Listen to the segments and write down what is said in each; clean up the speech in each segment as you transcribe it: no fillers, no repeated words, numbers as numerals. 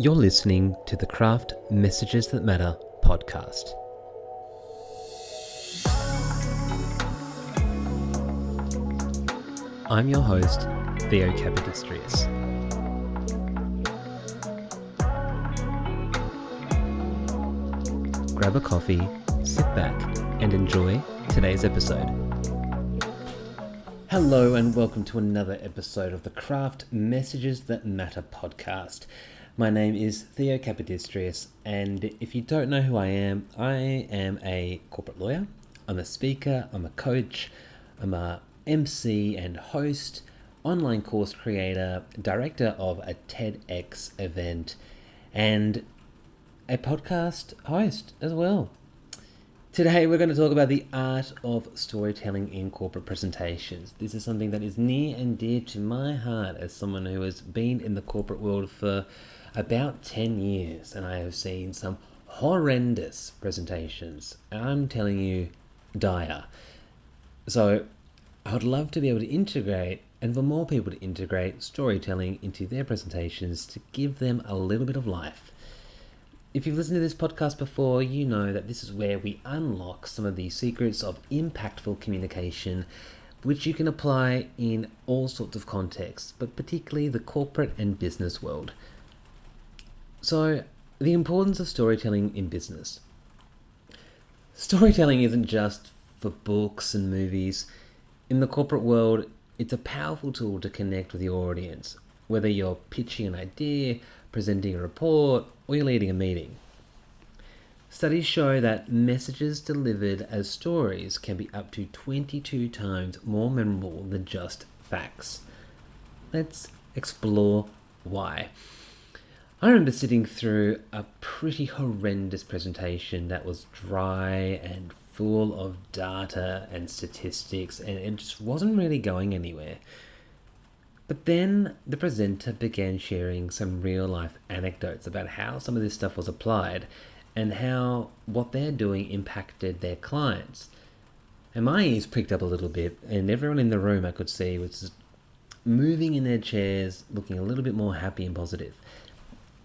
You're listening to the Craft Messages That Matter podcast. I'm your host, Theo Capodistrius. Grab a coffee, sit back, and enjoy today's episode. Hello and welcome to another episode of the Craft Messages That Matter podcast. My name is Theo Capodistrius, and if you don't know who I am a corporate lawyer, I'm a speaker, I'm a coach, I'm a MC and host, online course creator, director of a TEDx event, and a podcast host as well. Today we're going to talk about the art of storytelling in corporate presentations. This is something that is near and dear to my heart as someone who has been in the corporate world for about 10 years, and I have seen some horrendous presentations. I'm telling you, dire. So I would love to be able to integrate, and for more people to integrate storytelling into their presentations to give them a little bit of life. If you've listened to this podcast before, you know that this is where we unlock some of the secrets of impactful communication, which you can apply in all sorts of contexts, but particularly the corporate and business world. So, the importance of storytelling in business. Storytelling isn't just for books and movies. In the corporate world, it's a powerful tool to connect with your audience, whether you're pitching an idea, presenting a report, or you're leading a meeting. Studies show that messages delivered as stories can be up to 22 times more memorable than just facts. Let's explore why. I remember sitting through a pretty horrendous presentation that was dry and full of data and statistics, and it just wasn't really going anywhere. But then the presenter began sharing some real life anecdotes about how some of this stuff was applied and how what they're doing impacted their clients. And my ears pricked up a little bit, and everyone in the room I could see was just moving in their chairs, looking a little bit more happy and positive.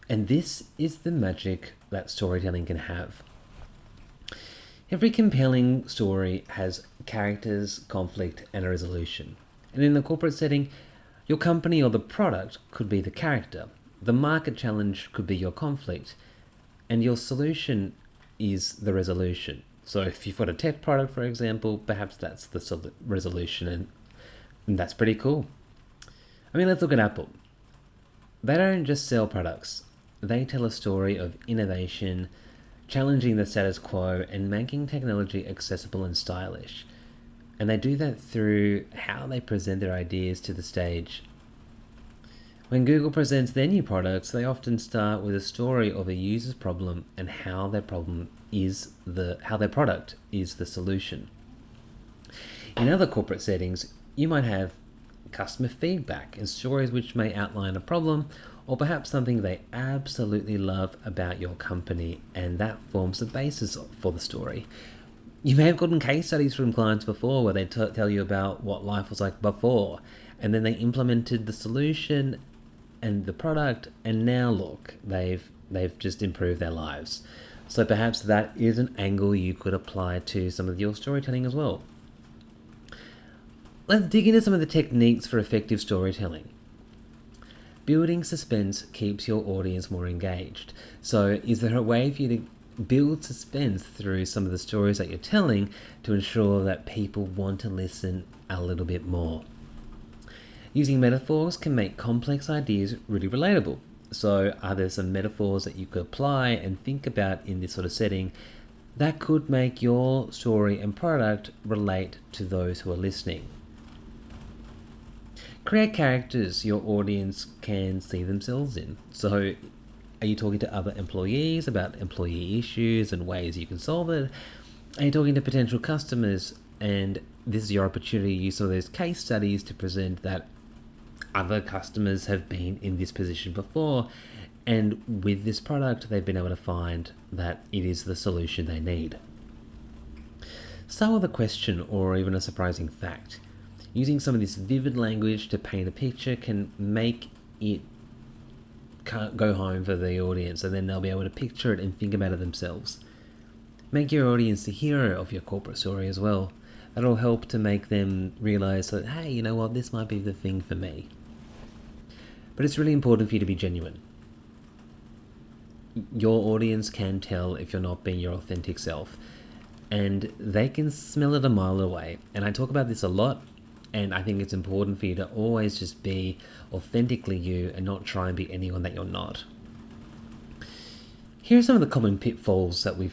And this is the magic that storytelling can have. Every compelling story has characters, conflict, and a resolution. And in the corporate setting, your company or the product could be the character, the market challenge could be your conflict, and your solution is the resolution. So if you've got a tech product, for example, perhaps that's the resolution, and that's pretty cool. I mean, let's look at Apple. They don't just sell products. They tell a story of innovation, challenging the status quo, and making technology accessible and stylish. And they do that through how they present their ideas to the stage. When Google presents their new products, they often start with a story of a user's problem and how their product is the solution. In other corporate settings, you might have customer feedback and stories which may outline a problem or perhaps something they absolutely love about your company, and that forms the basis for the story. You may have gotten case studies from clients before where they tell you about what life was like before, and then they implemented the solution and the product, and now look, they've just improved their lives. So perhaps that is an angle you could apply to some of your storytelling as well. Let's dig into some of the techniques for effective storytelling. Building suspense keeps your audience more engaged. So is there a way for you to build suspense through some of the stories that you're telling to ensure that people want to listen a little bit more? Using metaphors can make complex ideas really relatable. So are there some metaphors that you could apply and think about in this sort of setting that could make your story and product relate to those who are listening? Create characters your audience can see themselves in. So are you talking to other employees about employee issues and ways you can solve it? Are you talking to potential customers, and this is your opportunity to use some of those case studies to present that other customers have been in this position before, and with this product they've been able to find that it is the solution they need. Start with a question or even a surprising fact. Using some of this vivid language to paint a picture can make it can't go home for the audience, and then they'll be able to picture it and think about it themselves. Make your audience the hero of your corporate story as well. That'll help to make them realise that, hey, you know what, this might be the thing for me. But it's really important for you to be genuine. Your audience can tell if you're not being your authentic self, and they can smell it a mile away. And I talk about this a lot, and I think it's important for you to always just be authentically you and not try and be anyone that you're not. Here are some of the common pitfalls that we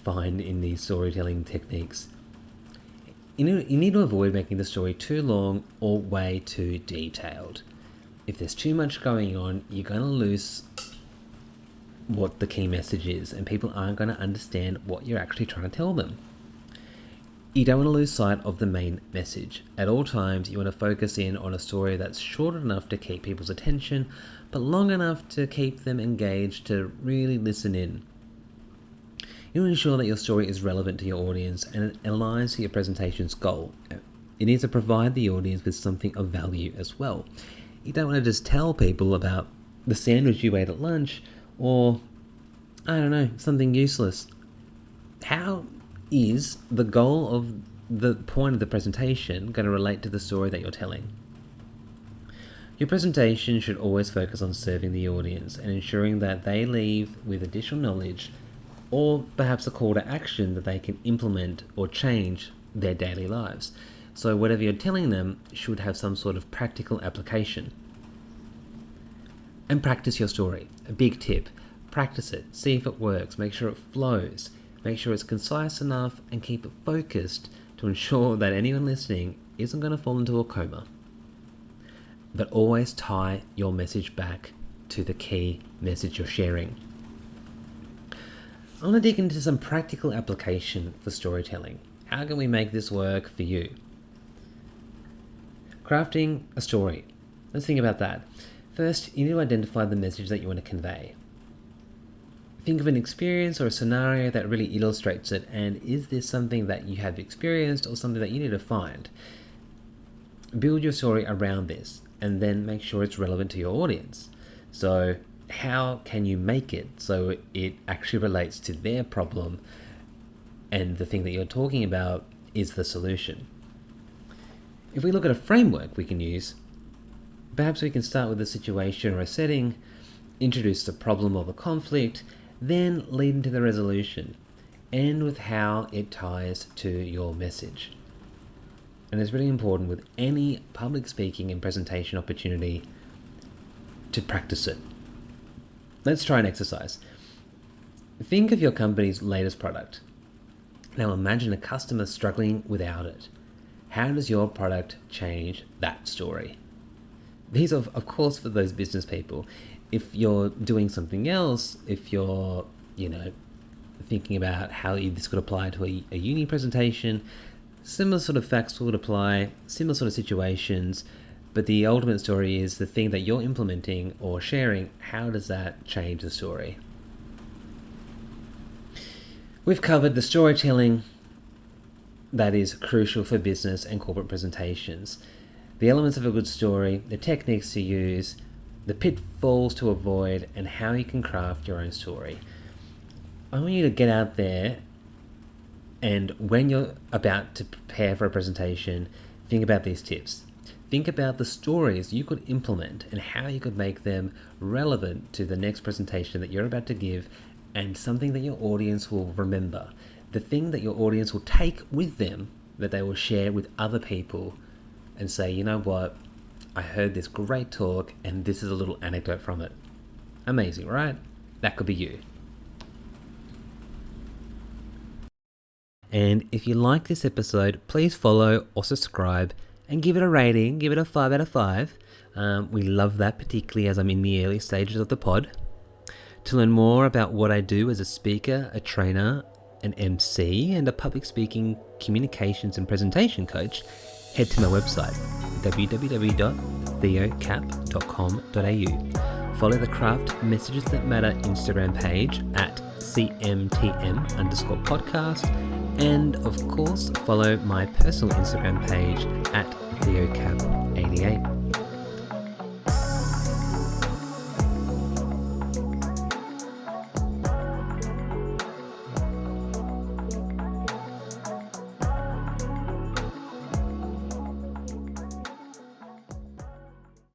find in these storytelling techniques. You need to avoid making the story too long or way too detailed. If there's too much going on, you're going to lose what the key message is, and people aren't going to understand what you're actually trying to tell them. You don't want to lose sight of the main message. At all times, you want to focus in on a story that's short enough to keep people's attention, but long enough to keep them engaged to really listen in. You want to ensure that your story is relevant to your audience and it aligns to your presentation's goal. It needs to provide the audience with something of value as well. You don't want to just tell people about the sandwich you ate at lunch, or, I don't know, something useless. How is the goal of the point of the presentation going to relate to the story that you're telling? Your presentation should always focus on serving the audience and ensuring that they leave with additional knowledge, or perhaps a call to action that they can implement or change their daily lives. So whatever you're telling them should have some sort of practical application. And practice your story. A big tip. Practice it. See if it works. Make sure it flows. Make sure it's concise enough and keep it focused to ensure that anyone listening isn't going to fall into a coma. But always tie your message back to the key message you're sharing. I want to dig into some practical application for storytelling. How can we make this work for you? Crafting a story. Let's think about that. First, you need to identify the message that you want to convey. Think of an experience or a scenario that really illustrates it, and is this something that you have experienced or something that you need to find? Build your story around this, and then make sure it's relevant to your audience. So, how can you make it so it actually relates to their problem, and the thing that you're talking about is the solution? If we look at a framework we can use, perhaps we can start with a situation or a setting, introduce the problem or the conflict, then lead into the resolution, end with how it ties to your message. And it's really important with any public speaking and presentation opportunity to practice it. Let's try an exercise. Think of your company's latest product. Now imagine a customer struggling without it. How does your product change that story? These are, of course, for those business people. If you're doing something else, if you're, thinking about how this could apply to a uni presentation, similar sort of facts would apply, similar sort of situations, but the ultimate story is the thing that you're implementing or sharing. How does that change the story? We've covered the storytelling that is crucial for business and corporate presentations, the elements of a good story, the techniques to use, the pitfalls to avoid, and how you can craft your own story. I want you to get out there, and when you're about to prepare for a presentation, think about these tips. Think about the stories you could implement and how you could make them relevant to the next presentation that you're about to give, and something that your audience will remember. The thing that your audience will take with them, that they will share with other people and say, you know what, I heard this great talk and this is a little anecdote from it. Amazing, right? That could be you. And if you like this episode, please follow or subscribe and give it a rating. Give it a 5 out of 5. We love that, particularly as I'm in the early stages of the pod. To learn more about what I do as a speaker, a trainer, an MC, and a public speaking, communications and presentation coach, head to my website, www.theocap.com.au. Follow the Craft Messages That Matter Instagram page at CMTM_podcast. And of course, follow my personal Instagram page at